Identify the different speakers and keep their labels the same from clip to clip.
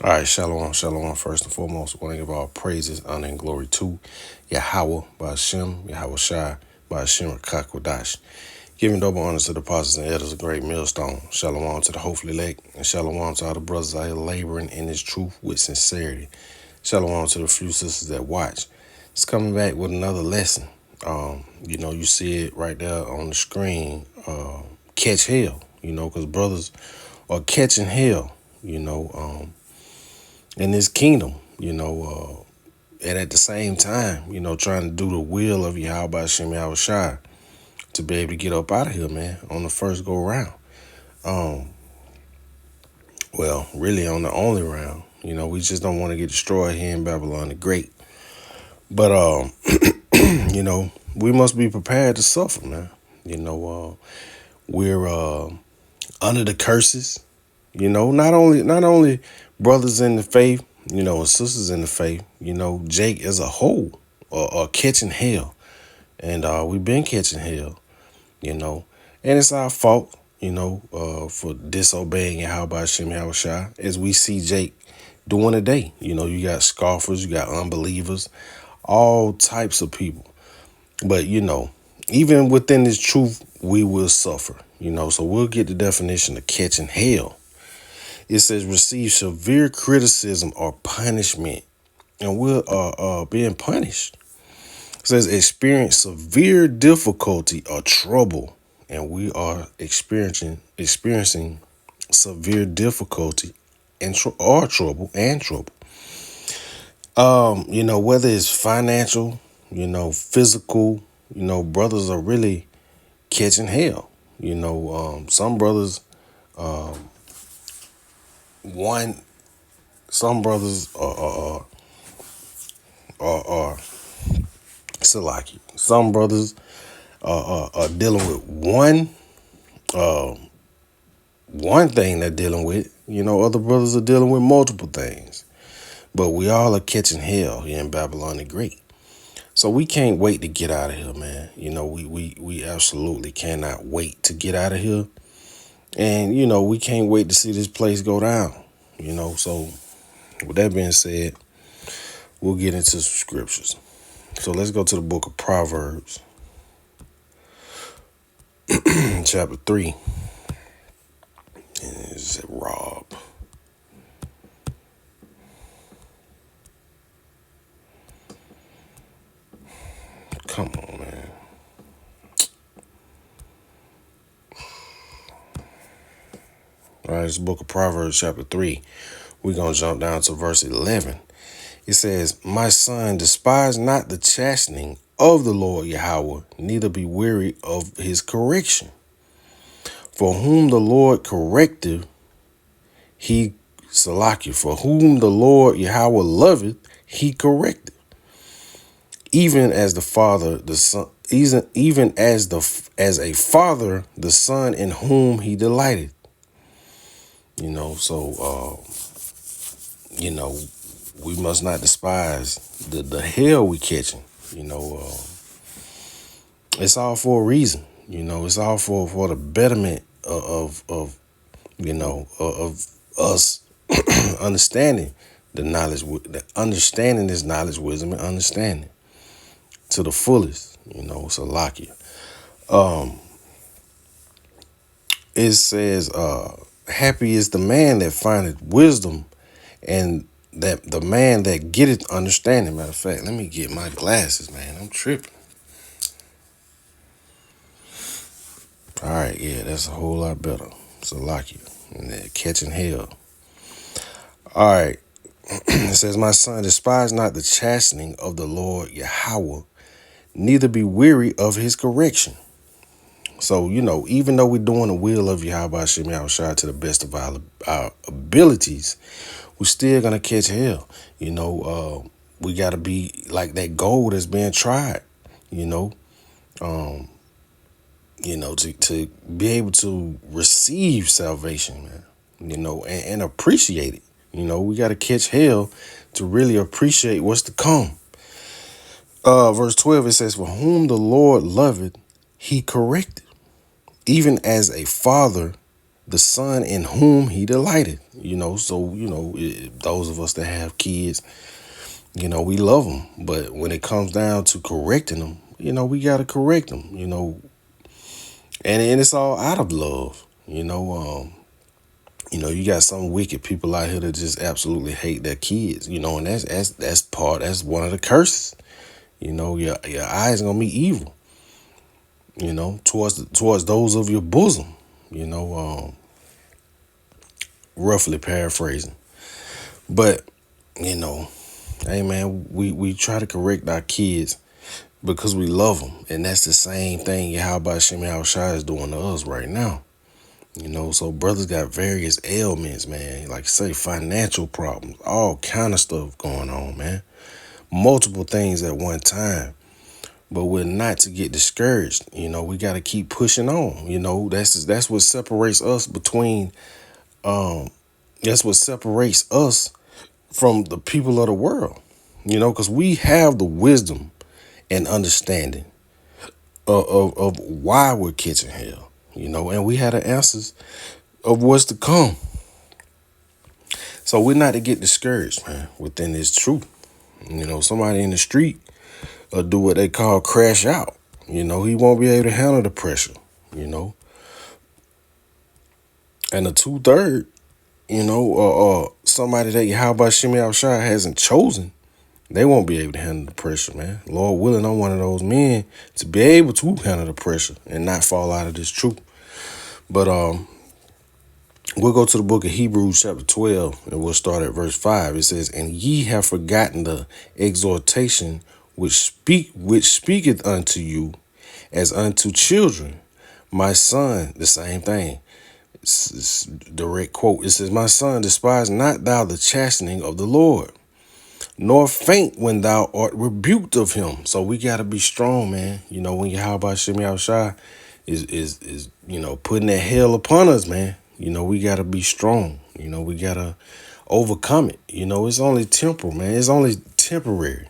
Speaker 1: All right, shalom, shalom. First and foremost, I want to give all praises, honor, and glory to Yahweh, Ba'ashem, Yahweh Shai, Ba'ashem, Kakwadash. Giving double honors to the apostles and elders of Great Millstone. Shalom to the hopefully elect, and shalom to all the brothers out here laboring in this truth with sincerity. Shalom to the few sisters that watch. It's coming back with another lesson. You see it right there on the screen. Catch hell, because brothers are catching hell, in this kingdom, and at the same time, trying to do the will of Yahweh Shem Yahweh Shai to be able to get up out of here, man, on the first go round. Well, really on the only round. We just don't want to get destroyed here in Babylon the Great. But, we must be prepared to suffer, man. We're under the curses, not only brothers in the faith, and sisters in the faith, Jake as a whole are catching hell. And we've been catching hell, and it's our fault, for disobeying Yahweh Shem Yahweh Shai, as we see Jake doing today. You got scoffers, you got unbelievers, all types of people. But, even within this truth, we will suffer, so we'll get the definition of catching hell. It says receive severe criticism or punishment, and we're being punished. It says experience severe difficulty or trouble, and we are experiencing severe difficulty and trouble. Whether it's financial, physical, brothers are really catching hell. Some brothers, some brothers are Salaki. Some brothers are dealing with one thing they're dealing with. Other brothers are dealing with multiple things. But we all are catching hell here in Babylon the Great. So we can't wait to get out of here, man. We absolutely cannot wait to get out of here. And, we can't wait to see this place go down. So with that being said, we'll get into some scriptures. So let's go to the book of Proverbs, chapter 3. And it's Rob. Come on, man. All right, it's the book of Proverbs, chapter 3. We're going to jump down to verse 11. It says, my son, despise not the chastening of the Lord Yahweh, neither be weary of his correction. For whom the Lord correcteth, for whom the Lord Yahweh loveth, he correcteth. Even as the father, the son, even as a father, the son in whom he delighteth. We must not despise the hell we catching. It's all for a reason. It's all for the betterment of us understanding the knowledge, understanding this knowledge, wisdom, and understanding to the fullest. Salakia. It says, happy is the man that findeth wisdom, and that the man that getteth understanding. Matter of fact, let me get my glasses, man. I'm tripping. All right, yeah, that's a whole lot better. Salakia. And catching hell. All right. It says, my son, despise not the chastening of the Lord Yahweh, neither be weary of his correction. So, even though we're doing the will of Yahweh Shem Yahweh Shai to the best of our abilities, we're still going to catch hell. We got to be like that gold that's being tried, to be able to receive salvation, man, and appreciate it. We got to catch hell to really appreciate what's to come. Verse 12, it says, for whom the Lord loveth, he corrected, even as a father the son in whom he delighted. So those of us that have kids, we love them, but when it comes down to correcting them, we got to correct them, and it's all out of love. You got some wicked people out here that just absolutely hate their kids, and that's one of the curses. Your eyes gonna be evil, towards those of your bosom, roughly paraphrasing. But, hey man, we try to correct our kids because we love them. And that's the same thing Yahweh Shem Shai is doing to us right now. So brothers got various ailments, man. Like I say, financial problems, all kind of stuff going on, man. Multiple things at one time. But we're not to get discouraged. We got to keep pushing on. That's what separates us that's what separates us from the people of the world. Because we have the wisdom and understanding of why we're catching hell. And we have the answers of what's to come. So we're not to get discouraged, man, within this truth. Somebody in the street will do what they call crash out. He won't be able to handle the pressure, And the 2/3, somebody that Yahweh Shem Shai hasn't chosen, they won't be able to handle the pressure, man. Lord willing, I'm one of those men to be able to handle the pressure and not fall out of this truth. But we'll go to the book of Hebrews chapter 12, and we'll start at verse 5. It says, "And ye have forgotten the exhortation which speaketh unto you as unto children. My son," the same thing. It's direct quote. It says, "My son, despise not thou the chastening of the Lord, nor faint when thou art rebuked of him." So we gotta be strong, man. When Yahweh Shem Shai is putting that hell upon us, man. We gotta be strong. We gotta overcome it. It's only temporal, man. It's only temporary.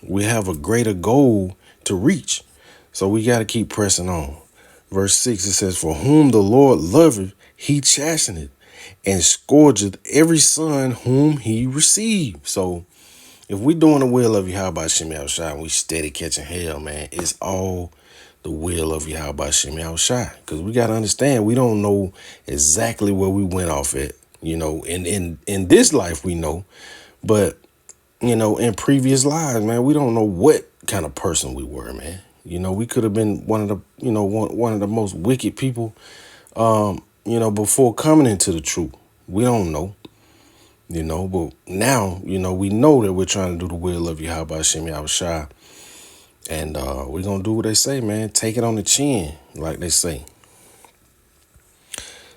Speaker 1: We have a greater goal to reach, so we gotta keep pressing on. Verse 6, it says, "For whom the Lord loveth, he chasteneth, and scourgeth every son whom he received." So if we doing the will of Yahweh Shem Shai and we steady catching hell, man, it's all the will of Yahweh Shem Shai. Because we got to understand, we don't know exactly where we went off at. In this life we know, but in previous lives, man, we don't know what kind of person we were, man. We could have been one of the most wicked people, before coming into the truth. We don't know, but now, we know that we're trying to do the will of Yahweh Shem Shai. And we're going to do what they say, man. Take it on the chin, like they say.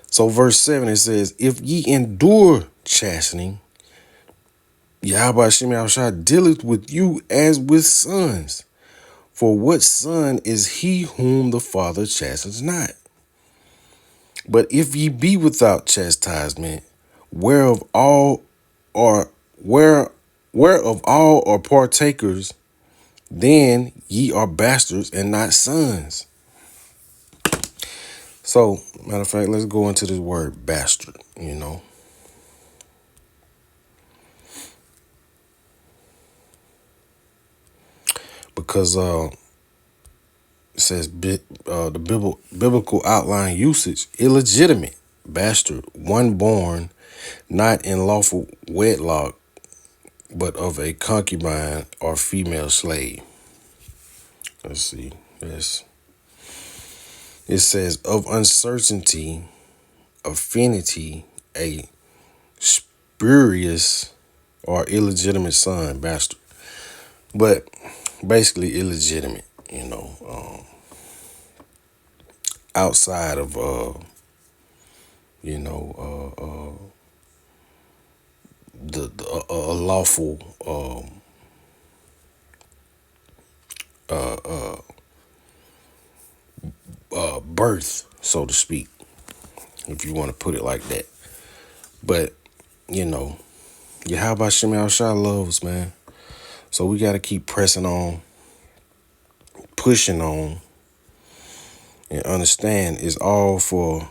Speaker 1: So verse 7, it says, "If ye endure chastening, Yahweh Shem Shai dealeth with you as with sons. For what son is he whom the Father chastens not? But if ye be without chastisement, whereof all are partakers, then ye are bastards and not sons." So, matter of fact, let's go into this word bastard, Because it says the biblical outline usage, illegitimate, bastard, one born not in lawful wedlock, but of a concubine or female slave. Let's see. It says, "Of uncertainty, affinity, a spurious or illegitimate son," bastard. But basically illegitimate, outside of a lawful birth, so to speak, if you want to put it like that. But Yahweh Shem Shai loves, man. So we got to keep pressing on, pushing on, and understand it's all for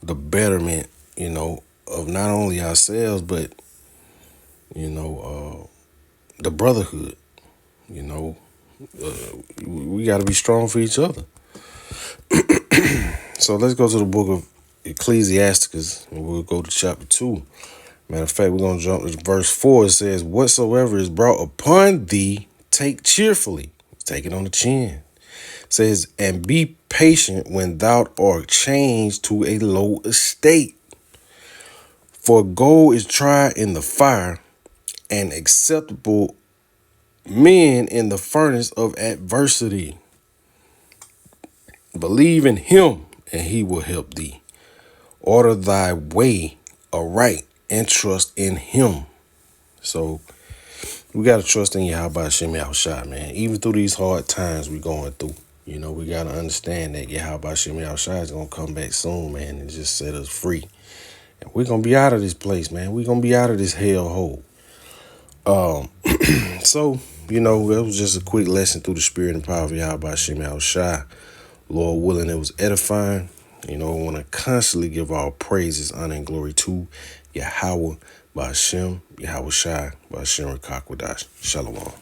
Speaker 1: the betterment, of not only ourselves, but, the brotherhood. You know, we got to be strong for each other. So let's go to the book of Ecclesiasticus, and we'll go to chapter 2. Matter of fact, we're going to jump to verse 4. It says, whatsoever is brought upon thee, take cheerfully. Take it on the chin. It says, and be patient when thou art changed to a low estate. For gold is tried in the fire, and acceptable men in the furnace of adversity. Believe in him, and he will help thee. Order thy way aright, and trust in him. So we got to trust in Yahweh Shem Yahushua, man. Even through these hard times we going through, we got to understand that Yahweh Shem Yahushua is going to come back soon, man, and just set us free. And we're going to be out of this place, man. We're going to be out of this hellhole. So, it was just a quick lesson through the spirit and power of Yahweh Shem Yahushua. Lord willing, it was edifying. I want to constantly give all praises, honor, and glory to Yahweh Ba'ashem, Yahweh Shai, Ba'ashem Rakakwadash. Shalom.